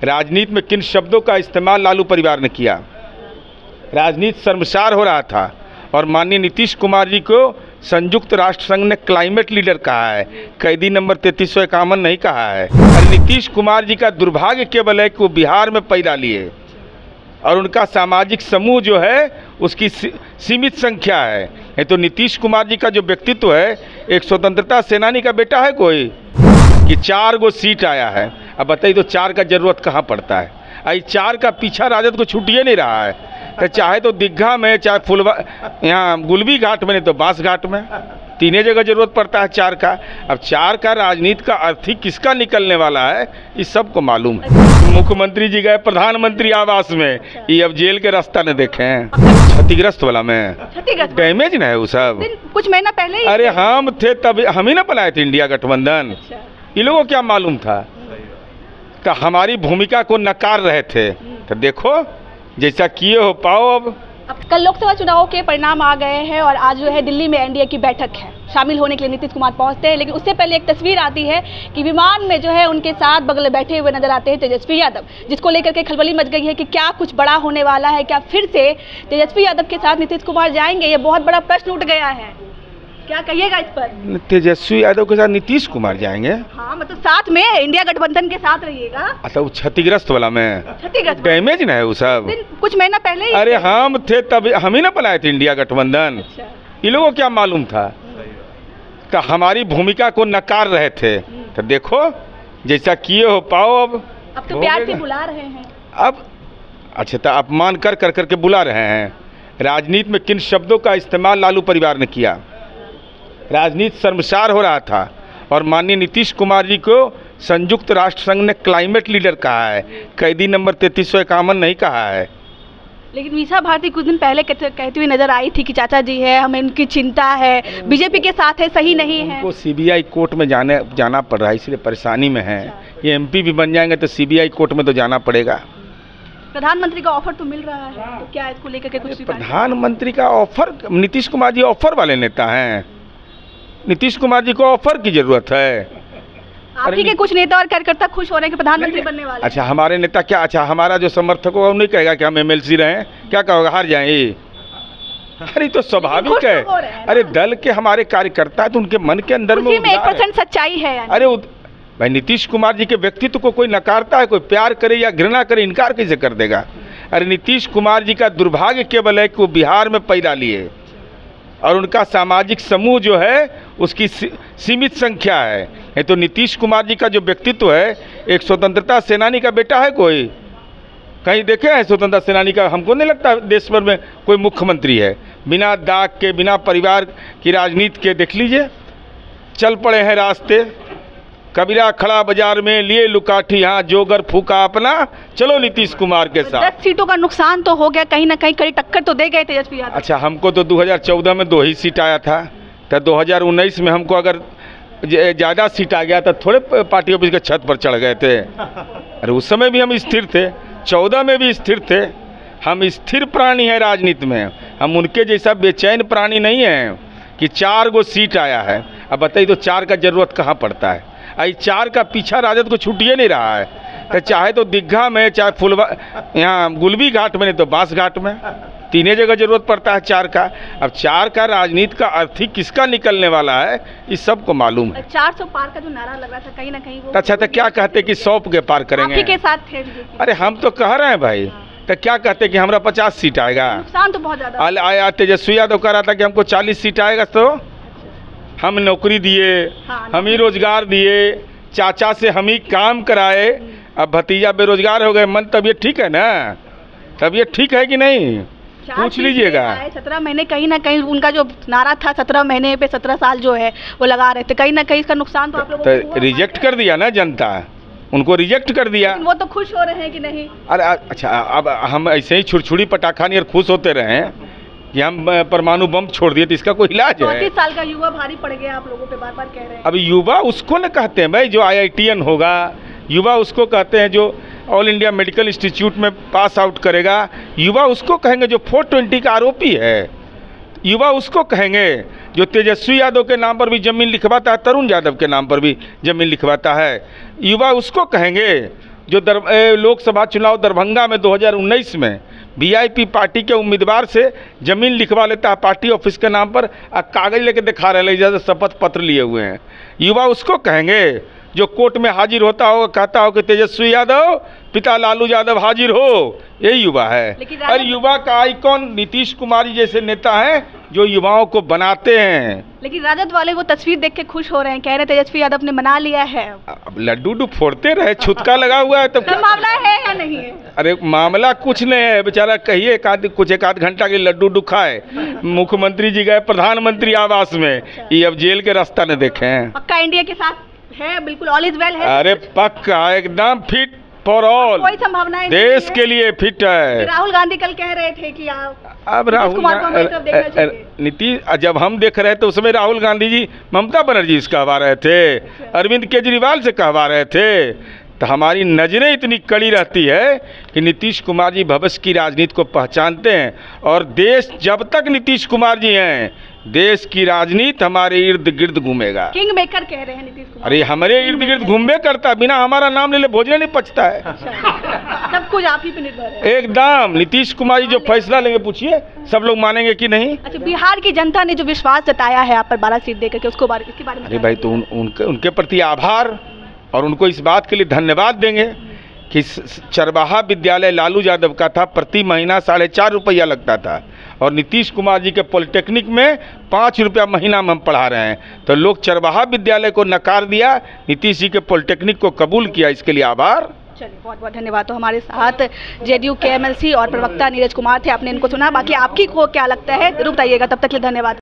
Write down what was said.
राजनीति में किन शब्दों का इस्तेमाल लालू परिवार ने किया। राजनीति शर्मसार हो रहा था और माननीय नीतीश कुमार जी को संयुक्त राष्ट्र संघ ने क्लाइमेट लीडर कहा है, कैदी नंबर 3351 नहीं कहा है। और नीतीश कुमार जी का दुर्भाग्य केवल है कि वो बिहार में पैदा लिए और उनका सामाजिक समूह जो है उसकी सीमित संख्या है। ये तो नीतीश कुमार जी का जो व्यक्तित्व है, एक स्वतंत्रता सेनानी का बेटा है कोई कि 4 गो सीट आया है। अब बताइए तो 4 का जरूरत कहाँ पड़ता है। आई 4 का पीछा राजद को छूटिए नहीं रहा है, तो चाहे तो दीघा में, चाहे फुलवा यहाँ गुलबी घाट में, नहीं तो बांस घाट में, तीनों जगह जरूरत पड़ता है 4 का। अब 4 का राजनीति का अर्थ ही किसका निकलने वाला है, इस सबको मालूम है। मुख्यमंत्री जी गए प्रधानमंत्री आवास में, ये अब जेल के रास्ता न देखे हैं। क्षतिग्रस्त वाला में डैमेज न है वो सब कुछ महीना पहले ही। अरे हम थे तब, हम ही ना बनाए थे इंडिया गठबंधन। ये लोगों को क्या मालूम था कि हमारी भूमिका को नकार रहे थे। तो देखो जैसा किए हो पाओ। अब कल लोकसभा चुनाव के परिणाम आ गए हैं और आज जो है दिल्ली में एनडीए की बैठक है। शामिल होने के लिए नीतीश कुमार पहुंचते हैं, लेकिन उससे पहले एक तस्वीर आती है कि विमान में जो है उनके साथ बगल में बैठे हुए नजर आते हैं तेजस्वी यादव, जिसको लेकर के खलबली मच गई है कि क्या कुछ बड़ा होने वाला है, क्या फिर से तेजस्वी यादव के साथ नीतीश कुमार जाएंगे। ये बहुत बड़ा प्रश्न उठ गया है, क्या कहिएगा इस पर। तेजस्वी यादव के साथ नीतीश कुमार जाएंगे? हाँ, मतलब साथ में इंडिया गठबंधन के साथ रहिएगा। अच्छा, वो क्षतिग्रस्त वाला में क्षतिग्रस्त डैमेज न है वो सब कुछ महीना पहले ही। अरे हम थे तब, हम ही ना बनाए थे इंडिया गठबंधन। ये लोगों को क्या मालूम था कि हमारी भूमिका को नकार रहे थे। तो देखो जैसा किए हो पाओ। अब तो प्यार से बुला रहे हैं। अब अच्छा, तो अपमान कर कर करके बुला रहे हैं। राजनीति में किन शब्दों का इस्तेमाल लालू परिवार ने किया। राजनीति शर्मसार हो रहा था और माननीय नीतीश कुमार जी को संयुक्त राष्ट्र संघ ने क्लाइमेट लीडर कहा है, कैदी नंबर 3351 नहीं कहा है। लेकिन मीसा भारती कुछ दिन पहले कहती हुई नजर आई थी कि चाचा जी है, हमें इनकी चिंता है, बीजेपी के साथ है, सही नहीं है। उनको सीबीआई कोर्ट में जाना पड़ रहा है, इसलिए परेशानी में है। ये एमपी भी बन जाएंगे तो सीबीआई कोर्ट में तो जाना पड़ेगा। प्रधानमंत्री का ऑफर तो मिल रहा है, तो क्या इसको लेकर के कुछ? प्रधानमंत्री का ऑफर, नीतीश कुमार जी ऑफर वाले नेता हैं। नीतीश कुमार जी को ऑफर की जरूरत है। आप ही के कुछ नेता और कार्यकर्ता खुश हो रहे हैं कि प्रधानमंत्री बनने वाले। अच्छा, हमारे नेता क्या, अच्छा हमारा जो समर्थक होगा वो नहीं कहेगा कि हम एमएलसी रहे, क्या कहोगे हार जाएं? अरे तो स्वाभाविक है। अरे दल के हमारे कार्यकर्ता तो उनके मन के अंदर में 1% सच्चाई है। अरे भाई नीतीश कुमार जी के व्यक्तित्व को कोई नकारता है, कोई प्यार करे या घृणा करे, इनकार कैसे कर देगा। अरे नीतीश कुमार जी का दुर्भाग्य केवल है कि वो बिहार में पैदा लिए और उनका सामाजिक समूह जो है उसकी सीमित संख्या है। ये तो नीतीश कुमार जी का जो व्यक्तित्व है, एक स्वतंत्रता सेनानी का बेटा है कोई, कहीं देखे हैं स्वतंत्रता सेनानी का? हमको नहीं लगता देश भर में कोई मुख्यमंत्री है बिना दाग के, बिना परिवार की राजनीति के। देख लीजिए, चल पड़े हैं रास्ते, कबीरा खड़ा बाजार में, लिए लुकाठी, यहाँ जोगर फूका अपना, चलो नीतीश कुमार के साथ। 10 सीटों का नुकसान तो हो गया, कहीं ना कहीं कड़ी टक्कर तो दे गए तेजस्वी यादव। अच्छा, हमको तो 2014 में 2 ही सीट आया था, तो 2019 में हमको अगर ज़्यादा सीट आ गया तो थोड़े पार्टी ऑफिस के छत पर चढ़ गए थे। अरे उस समय भी हम स्थिर थे, 14 में भी स्थिर थे। हम स्थिर प्राणी हैं राजनीति में, हम उनके जैसा बेचैन प्राणी नहीं हैं कि 4 गो सीट आया है। अब बताइए तो 4 का जरूरत कहाँ पड़ता है। आई 4 का पीछा राजद को छूटिए नहीं रहा है, तो चाहे तो दीघा में, चाहे फुलवा यहाँ गुलबी घाट में, नहीं तो बांस घाट में, तीनों जगह जरूरत पड़ता है 4 का। अब 4 का राजनीति का अर्थ ही किसका निकलने वाला है, इस सबको मालूम है। 400 पार का जो नारा लग रहा था, कहीं ना कहीं वो अच्छा, तो क्या कहते कि 100 के पार करेंगे? आप ही के साथ थे। अरे हम तो कह रहे हैं भाई, तो क्या कहते कि हमारा 50 सीट आएगा? नुकसान तो बहुत ज्यादा आया। तेजस्वी यादव कह रहा था कि हमको 40 सीट आएगा, तो हम नौकरी दिए, हम ही रोजगार दिए, चाचा से हम ही काम कराए, अब भतीजा बेरोजगार हो गए। मन तबीयत ठीक है ना? तबीयत ठीक है कि नहीं, पूछ लीजिएगा। 17 महीने कहीं ना कहीं उनका जो नारा था, 17 महीने पे 17 साल जो है वो लगा रहे थे, कहीं ना कहीं इसका नुकसान तो आप लोगों को रिजेक्ट कर दिया ना जनता, उनको रिजेक्ट कर दिया। वो तो खुश हो रहे हैं कि नहीं? अरे अच्छा, अब हम ऐसे ही छुड़छुड़ी पटाखा नहीं खुश होते रहे कि हम परमाणु बम छोड़ दिए, तो इसका कोई इलाज है? 34 साल का युवा भारी पड़ गया आप लोगों पे, बार बार कह रहे हैं। अब युवा उसको न कहते हैं भाई जो IITN होगा, युवा उसको कहते हैं जो ऑल इंडिया मेडिकल इंस्टीट्यूट में पास आउट करेगा, युवा उसको कहेंगे जो 420 का आरोपी है, युवा उसको कहेंगे जो तेजस्वी यादव के नाम पर भी ज़मीन लिखवाता है, तरुण यादव के नाम पर भी ज़मीन लिखवाता है, युवा उसको कहेंगे जो लोकसभा चुनाव दरभंगा में 2019 में वीआईपी पार्टी के उम्मीदवार से जमीन लिखवा लेता है पार्टी ऑफिस के नाम पर, कागज लेके दिखा रहे हैं जैसे शपथ पत्र लिए हुए हैं। युवा उसको कहेंगे जो कोर्ट में हाजिर होता हो, कहता हो कि तेजस्वी यादव पिता लालू यादव हाजिर हो, यही युवा है। और युवा का आइकॉन नीतीश कुमार जैसे नेता हैं जो युवाओं को बनाते हैं। लेकिन राजद वाले वो तस्वीर देख के खुश हो रहे हैं, कह रहे तेजस्वी यादव ने मना लिया है। अब लड्डू फोड़ते रहे, छुटका लगा हुआ है तो मामला है या नहीं है? अरे मामला कुछ नहीं है, बेचारा कहिए एक आध घंटा के लड्डू खाए। मुख्यमंत्री जी गए प्रधानमंत्री आवास में, ये अब जेल के रास्ता न देखे हैं। पक्का इंडिया के साथ है, बिल्कुल ऑल इज वेल है। अरे पक्का एकदम फिट फॉर ऑल, कोई संभावना देश के लिए फिट है। राहुल गांधी कल कह रहे थे कि अब नीतीश जब हम देख रहे थे उसमें राहुल गांधी जी ममता बनर्जी से कहवा रहे थे, अरविंद केजरीवाल से कहवा रहे थे। तो हमारी नज़रें इतनी कड़ी रहती है कि नीतीश कुमार जी भविष्य की राजनीति को पहचानते हैं, और देश जब तक नीतीश कुमार जी हैं देश की राजनीति हमारे इर्द गिर्द घूमेगा। किंग मेकर कह रहे हैं नीतीश कुमार। अरे हमारे इर्द गिर्द घूमे करता, बिना हमारा नाम ले भोजन नहीं पचता है। सब कुछ आप ही पे निर्भर है एकदम। नीतीश कुमार जी जो फैसला लेंगे पूछिए सब लोग मानेंगे कि नहीं। अच्छा, बिहार की जनता ने जो विश्वास जताया है आप पर 12 सीट देकर के, उसके बारे में अरे भाई तो उनके प्रति आभार और उनको इस बात के लिए धन्यवाद देंगे कि चरवाहा विद्यालय लालू यादव का था, प्रति महीना 4.5 रुपया लगता था, और नीतीश कुमार जी के पॉलिटेक्निक में 5 रुपया महीना में हम पढ़ा रहे हैं। तो लोग चरवाहा विद्यालय को नकार दिया, नीतीश जी के पॉलिटेक्निक को कबूल किया, इसके लिए आभार। चलिए बहुत बहुत धन्यवाद। तो हमारे साथ जेडीयू के एमएलसी और प्रवक्ता नीरज कुमार थे, आपने इनको सुना। बाकी आपकी को क्या लगता है जरूर बताइएगा। तब तक के लिए धन्यवाद।